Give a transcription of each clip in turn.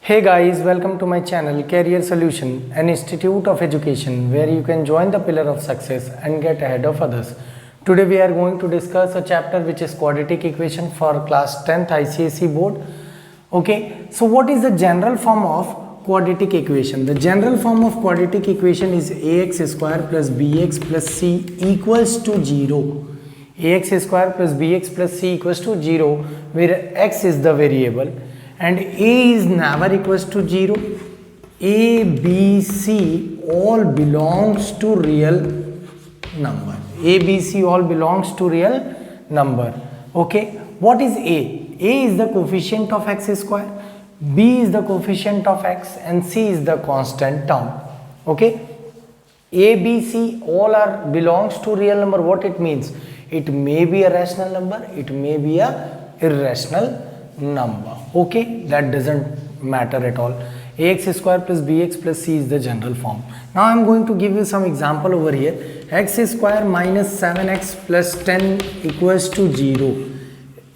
Hey guys, welcome to my channel Career Solution, an institute of education where you can join the pillar of success and get ahead of others. Today we are going to discuss a chapter which is quadratic equation for class 10th ICSE board. Okay, so what is the general form of quadratic equation? The general form of quadratic equation is ax square plus bx plus c equals to 0. Ax square plus bx plus c equals to 0 where x is the variable and a is never equals to 0. A, B, C all belongs to real number. A, B, C all belongs to real number. Okay, what is A? A is the coefficient of x square, B is the coefficient of x and C is the constant term. Okay, A, B, C all are belongs to real number. What it means? It may be a rational number, it may be a irrational number. Okay, that doesn't matter at all. Ax square plus bx plus c is the general form. Now I am going to give you some example over here. X square minus 7x plus 10 equals to 0.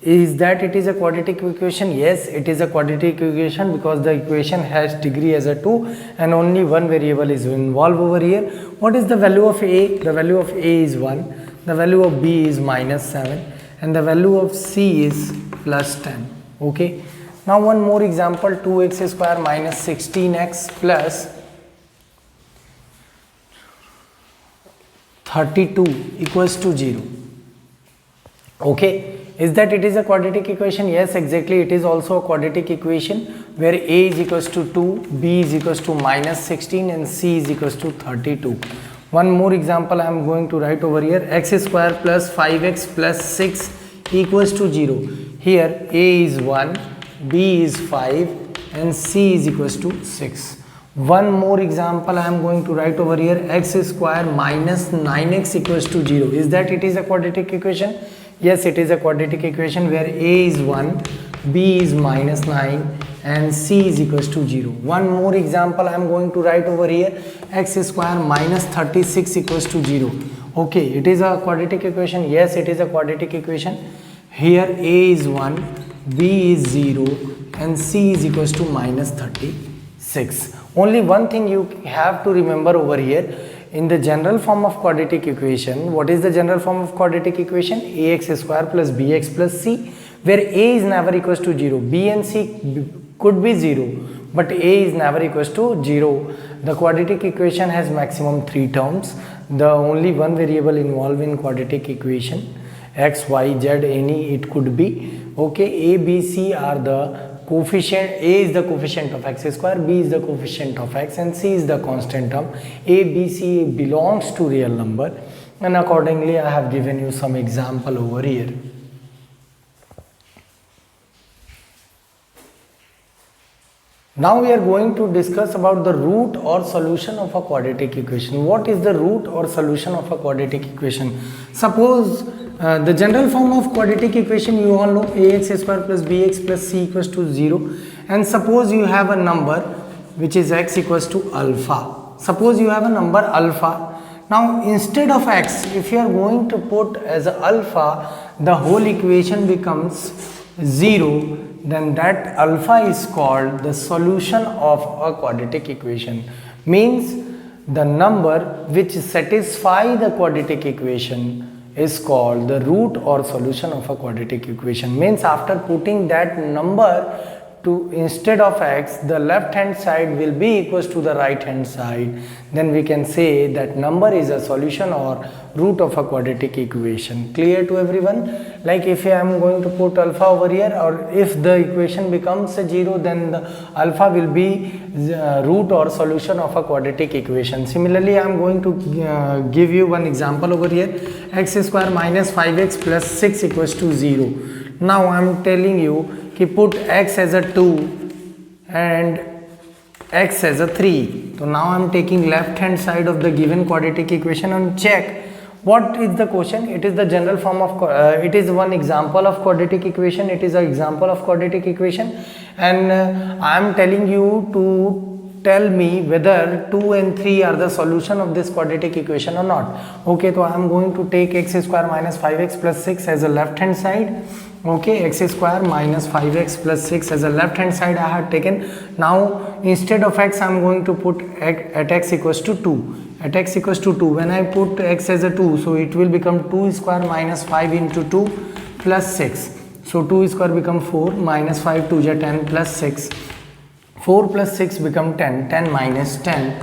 Is that it is a quadratic equation? Yes, it is a quadratic equation because the equation has degree as a 2 and only one variable is involved over here. What is the value of a? The value of a is 1, the value of b is minus 7 and the value of c is plus 10. Okay, now one more example, 2x square minus 16x plus 32 equals to 0. Okay, is that it is a quadratic equation? Yes, exactly, it is also a quadratic equation where a is equals to 2, b is equals to minus 16 and c is equals to 32. One more example I am going to write over here, x square plus 5x plus 6 equals to 0. Here a is 1, b is 5 and c is equals to 6. One more example I am going to write over here, x square minus 9x equals to 0. Is that it is a quadratic equation? Yes, it is a quadratic equation where a is 1, b is minus 9 and c is equals to 0. One more example I am going to write over here, x square minus 36 equals to 0. Okay, it is a quadratic equation. Yes, it is a quadratic equation. Here a is 1, b is 0 and c is equals to minus 36. Only one thing you have to remember over here, in the general form of quadratic equation, what is the general form of quadratic equation? Ax square plus bx plus c, where a is never equals to 0. B and c could be 0, but a is never equals to 0. The quadratic equation has maximum 3 terms. The only one variable involved in quadratic equation, x, y, z, any it could be. Okay, a, b, c are the coefficient. A is the coefficient of x square, b is the coefficient of x and c is the constant term. A, b, c belongs to real number and accordingly I have given you some example over here. Now we are going to discuss about the root or solution of a quadratic equation. What is the root or solution of a quadratic equation? Suppose the general form of quadratic equation you all know, ax square plus bx plus c equals to 0, and suppose you have a number which is x equals to alpha. Suppose you have a number alpha. Now instead of x, if you are going to put as alpha, the whole equation becomes 0, then that alpha is called the solution of a quadratic equation. Means the number which satisfies the quadratic equation is called the root or solution of a quadratic equation. Means after putting that number to instead of x, the left hand side will be equals to the right hand side, then we can say that number is a solution or root of a quadratic equation. Clear to everyone? Like if I am going to put alpha over here, or if the equation becomes a 0, then the alpha will be root or solution of a quadratic equation. Similarly, I am going to give you one example over here, x square minus 5x plus 6 equals to 0. Now I am telling you कि put x as a 2 and x as a 3. So now I am taking left hand side of the given quadratic equation and check what is the question. It is the general form of it is one example of quadratic equation. It is an example of quadratic equation and I am telling you to tell me whether 2 and 3 are the solution of this quadratic equation or not. Okay, so I am going to take x square minus 5x plus 6 as a left hand side Okay, x square minus 5x plus 6 as a left hand side I have taken. Now instead of x I am going to put at x equals to 2. At x equals to 2, when I put x as a 2, so it will become 2 square minus 5 into 2 plus 6. So 2 square become 4 minus 5 2 is 10 plus 6. 4 plus 6 become 10. 10 minus 10,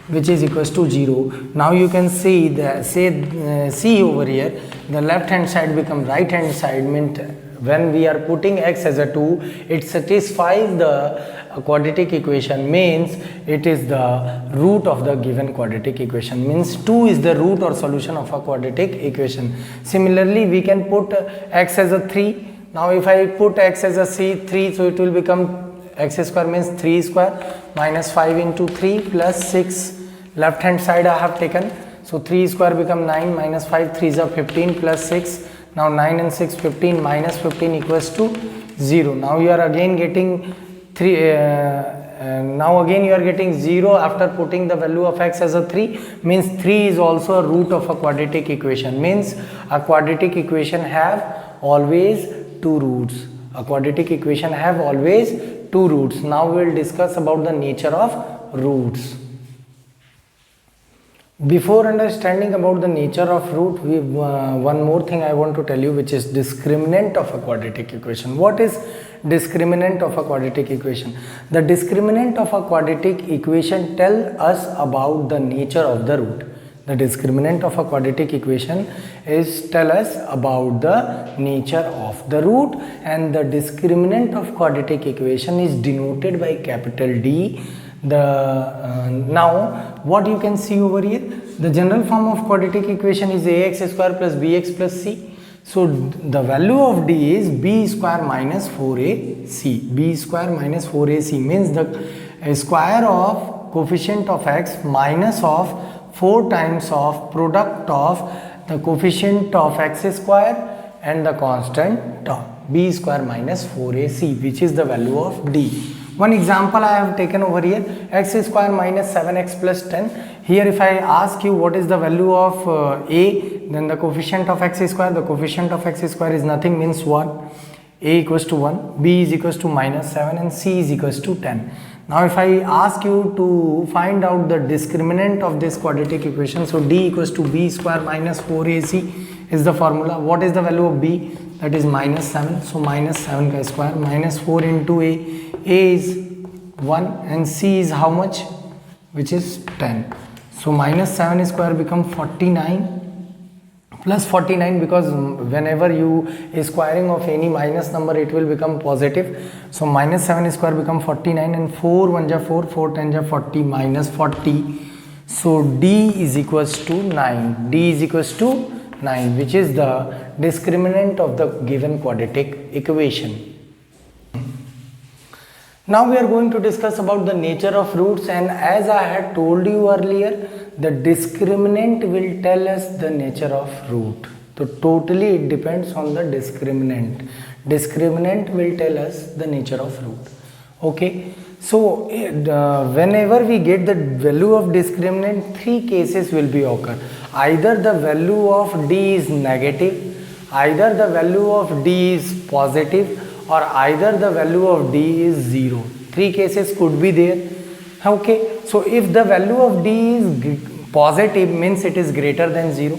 which is equals to 0. Now you can see the see over here, the left hand side become right hand side, means when we are putting x as a 2, it satisfies the quadratic equation, means it is the root of the given quadratic equation, means 2 is the root or solution of a quadratic equation. Similarly, we can put x as a 3. Now if I put x as a 3, so it will become x square means 3 square minus 5 into 3 plus 6. Left hand side I have taken, so 3 square become 9 minus 5 3 is a 15 plus 6. Now 9 and 6 15 minus 15 equals to 0. Now you are again getting 3. Now again you are getting 0 after putting the value of x as a 3, means 3 is also a root of a quadratic equation, means a quadratic equation have always two roots. A quadratic equation have always two roots. Now we will discuss about the nature of roots. Before understanding about the nature of root, one more thing I want to tell you, which is discriminant of a quadratic equation. What is discriminant of a quadratic equation? The discriminant of a quadratic equation tell us about the nature of the root. The discriminant of a quadratic equation is tell us about the nature of the root, and the discriminant of quadratic equation is denoted by capital D. Now what you can see over here, the general form of quadratic equation is ax square plus bx plus c. So the value of D is b square minus 4ac. b square minus 4ac means the square of coefficient of x minus of 4 times of product of the coefficient of x square and the constant term, b square minus 4ac, which is the value of D. One example I have taken over here, x square minus 7x plus 10. Here if I ask you what is the value of a, then the coefficient of x square, the coefficient of x square is nothing, means 1. A equals to 1, b is equals to minus 7 and c is equals to 10. Now if I ask you to find out the discriminant of this quadratic equation, so D equals to b square minus 4ac is the formula. What is the value of b? That is minus 7. So minus 7 ka square minus 4 into a is 1 and c is how much? Which is 10. So minus 7 square become 49 plus 49, because whenever you is squaring of any minus number it will become positive. So minus 7 square become 49 and 4 1 ja 4, 4 10 ja 40 minus 40. So D is equals to 9. D is equals to 9, which is the discriminant of the given quadratic equation. Now we are going to discuss about the nature of roots, and as I had told you earlier, the discriminant will tell us the nature of root. So totally it depends on the discriminant. Discriminant will tell us the nature of root. Okay. So whenever we get the value of discriminant, three cases will be occur. Either the value of D is negative, either the value of D is positive, or either the value of D is 0. Three cases could be there. Okay, so if the value of D is positive, means it is greater than 0.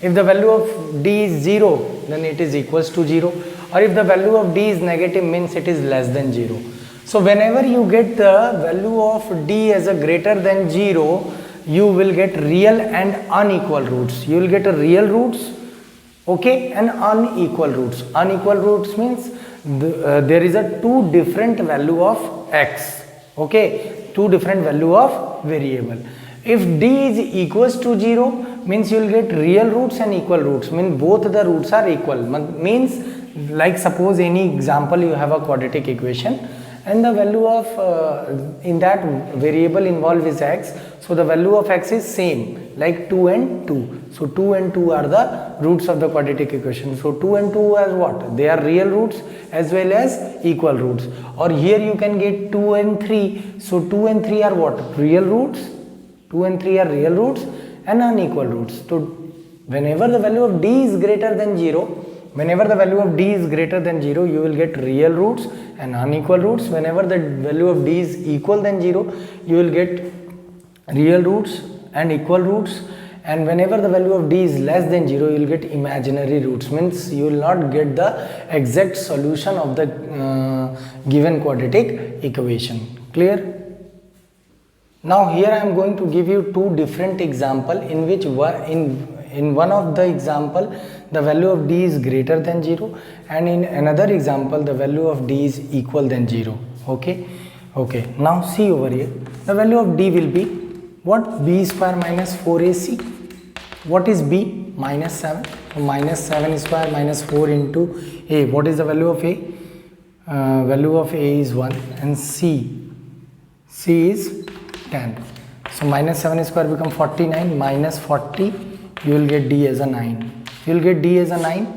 If the value of D is 0, then it is equals to 0. Or if the value of D is negative, means it is less than 0. So whenever you get the value of D as a greater than 0, you will get real and unequal roots. You will get a real roots, okay, and unequal roots. Unequal roots means there is a two different value of x, okay, two different value of variable. If D is equals to 0, means you will get real roots and equal roots, means both the roots are equal, means like suppose any example you have a quadratic equation and the value of in that variable involved is x, so the value of x is same, like 2 and 2. So 2 and 2 are the roots of the quadratic equation. So 2 and 2 are what? They are real roots as well as equal roots. Or here you can get 2 and 3. So 2 and 3 are what? Real roots. 2 and 3 are real roots and unequal roots. So whenever the value of D is greater than 0, whenever the value of d is greater than 0, you will get real roots and unequal roots. Whenever the value of d is equal than 0, you will get real roots and equal roots. And whenever the value of d is less than 0, you will get imaginary roots, means you will not get the exact solution of the given quadratic equation. Clear? Now here I am going to give you two different example, in which in one of the example the value of d is greater than 0, and in another example the value of d is equal than 0. Okay, now see over here, the value of d will be what? B square minus 4ac. What is b? Minus 7. So minus 7 square minus 4 into a. What is the value of a? Value of a is 1, and c is 10. So minus 7 square become 49, minus 40, you will get d as a 9. You will get d as a 9.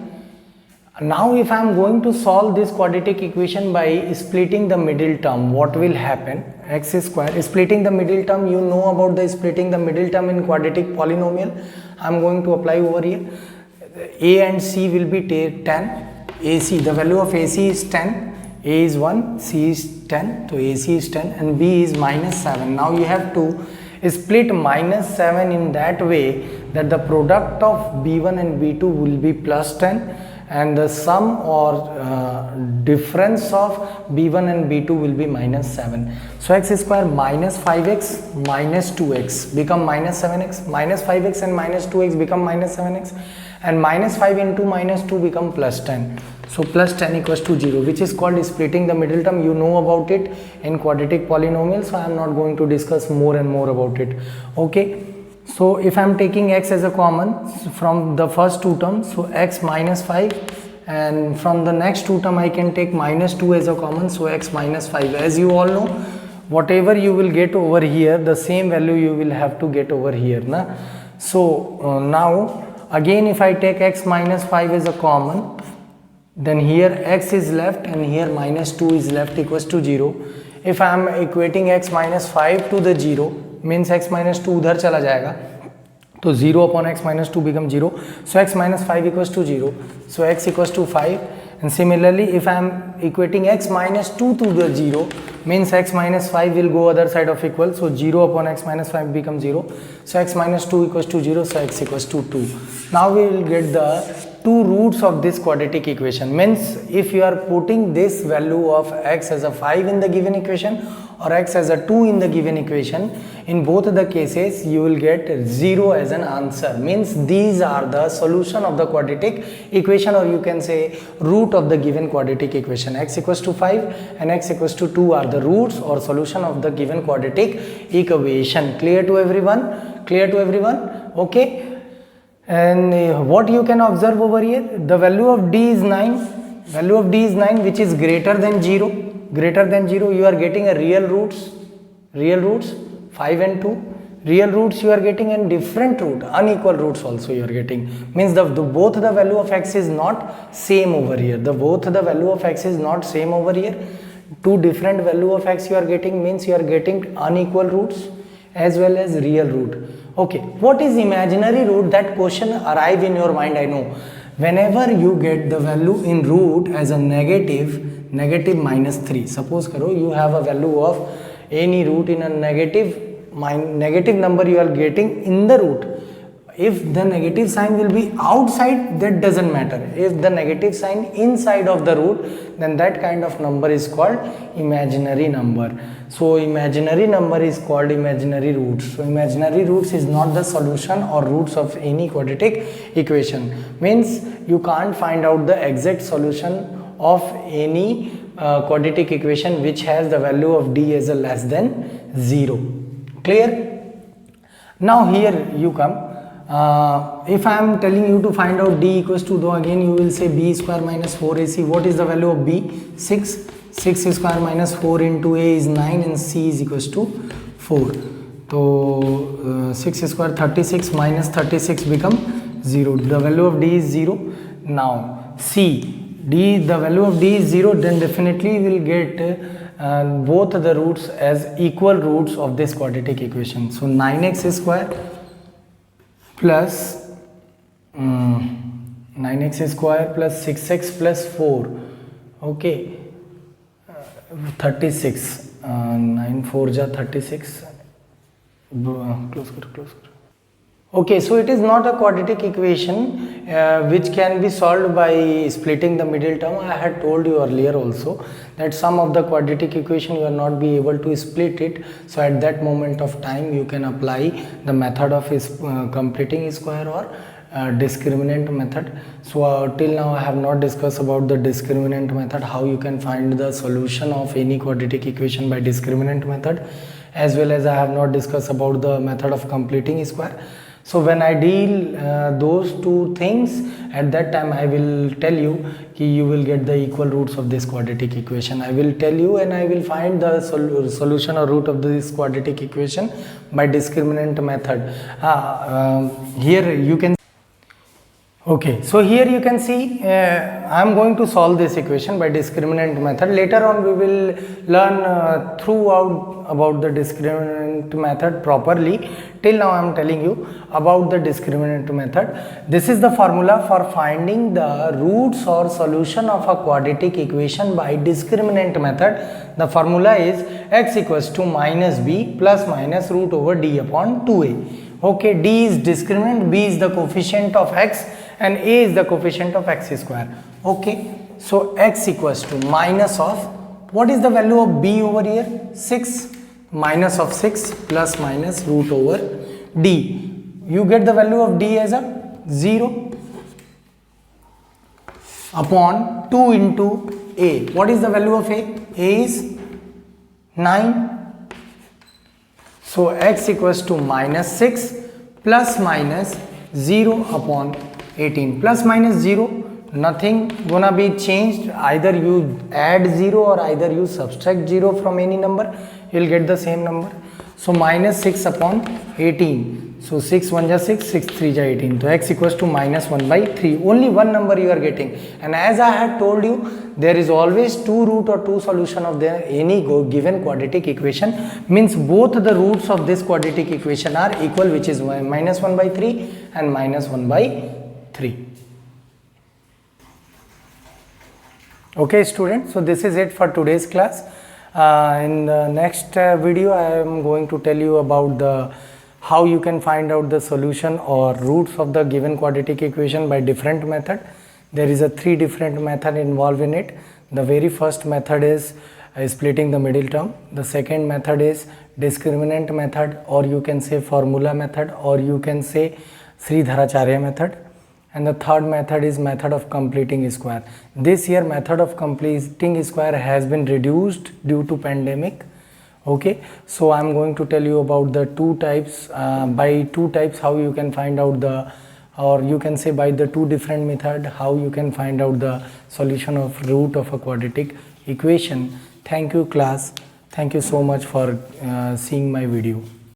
Now if I am going to solve this quadratic equation by splitting the middle term, what will happen? X square, splitting the middle term, you know about the splitting the middle term in quadratic polynomial. I am going to apply over here. A and c will be 10. AC, the value of AC is 10. A is 1, C is 10, so AC is 10, and B is minus 7. Now you have to split minus 7 in that way that the product of B1 and B2 will be plus 10, and the sum or difference of B1 and B2 will be minus 7. So x square minus 5x minus 2x become minus 7x, minus 5x and minus 2x become minus 7x, and minus 5 into minus 2 become plus 10. So plus 10 equals to 0, which is called splitting the middle term. You know about it in quadratic polynomials, so I am not going to discuss more and more about it. Okay, so if I am taking x as a common from the first two terms, so x minus 5, and from the next two term I can take minus 2 as a common, so x minus 5. As you all know, whatever you will get over here, the same value you will have to get over here. Na? So now again if I take x minus 5 as a common, then here x is left and here minus 2 is left equals to 0. If I am equating x minus 5 to the 0, means x minus 2 उधर चला जाएगा, तो 0 upon x minus 2 become 0. So x minus 5 equals to 0. So x equals to 5. And similarly, if I am equating x minus 2 to the 0, means x minus 5 will go other side of equal. So 0 upon x minus 5 becomes 0. So x minus 2 equals to 0. So x equals to 2. Now we will get the two roots of this quadratic equation. Means if you are putting this value of x as a 5 in the given equation or x as a 2 in the given equation, in both the cases you will get 0 as an answer. Means these are the solution of the quadratic equation, or you can say root of the given quadratic equation. X equals to 5 and x equals to 2 are the roots or solution of the given quadratic equation. Clear to everyone? Clear to everyone? Okay. And what you can observe over here, the value of d is 9. Value of d is 9, which is greater than 0. Greater than 0, you are getting a real roots 5 and 2. Real roots you are getting, and different root, unequal roots also you are getting. Means both the value of x is not same over here. Both the value of x is not same over here. Two different value of x you are getting, means you are getting unequal roots as well as real root. Okay, what is imaginary root? That question arrive in your mind, I know. Whenever you get the value in root as a negative minus 3, suppose karo you have a value of any root in a negative number you are getting in the root. If the negative sign will be outside, that doesn't matter. If the negative sign inside of the root, then that kind of number is called imaginary number. So imaginary number is called imaginary roots. So imaginary roots is not the solution or roots of any quadratic equation. Means you can't find out the exact solution of any quadratic equation which has the value of d as a less than 0. Clear? Now here you come. If I am telling you to find out d equals to, though again you will say b square minus 4ac. What is the value of b? 6. 6 square minus 4 into a is 9 and c is equals to 4. So 6 square 36 minus 36 become 0. The value of d is 0. Now c, d, the value of d is 0, then definitely we will get both the roots as equal roots of this quadratic equation. So 9x square plus 9x square plus 6x plus 4. Okay, 36. 9 4 ja 36. Close karo. Okay, so it is not a quadratic equation which can be solved by splitting the middle term. I had told you earlier also that some of the quadratic equation you will not be able to split it. So at that moment of time you can apply the method of completing square or discriminant method. So till now I have not discussed about the discriminant method, how you can find the solution of any quadratic equation by discriminant method, as well as I have not discussed about the method of completing square. So when I deal those two things, at that time I will tell you कि you will get the equal roots of this quadratic equation. I will tell you and I will find the solution or root of this quadratic equation by discriminant method. Here you can. Okay, so here you can see I am going to solve this equation by discriminant method. Later on we will learn throughout about the discriminant method properly. Till now I am telling you about the discriminant method. This is the formula for finding the roots or solution of a quadratic equation by discriminant method. The formula is x equals to minus b plus minus root over d upon 2a. Okay, d is discriminant, b is the coefficient of x and a is the coefficient of x square. Okay, so x equals to minus of, what is the value of b over here? 6, minus of 6 plus minus root over d. You get the value of d as a 0 upon 2 into a. What is the value of a? A is 9. So x equals to minus 6 plus minus 0 upon 18. Plus minus 0, nothing gonna be changed. Either you add 0 or either you subtract 0 from any number, you will get the same number. So minus 6 upon 18. So 6 1 ja 6, 6 3 ja 18. So x equals to minus 1 by 3. Only one number you are getting. And as I had told you, there is always two root or two solution of any given quadratic equation. Means both the roots of this quadratic equation are equal, which is minus 1 by 3 and minus 1 by 3. Okay students, so this is it for today's class. In the next video I am going to tell you about how you can find out the solution or roots of the given quadratic equation by different method. There is a 3 different method involved in it. The very first method is splitting the middle term. The second method is discriminant method, or you can say formula method, or you can say Sridharacharya method. And the third method is method of completing square. This year method of completing square has been reduced due to pandemic. Okay, so I am going to tell you about the two types, by two types how you can find out the, or you can say by the two different method how you can find out the solution of root of a quadratic equation. Thank you class. Thank you so much for seeing my video.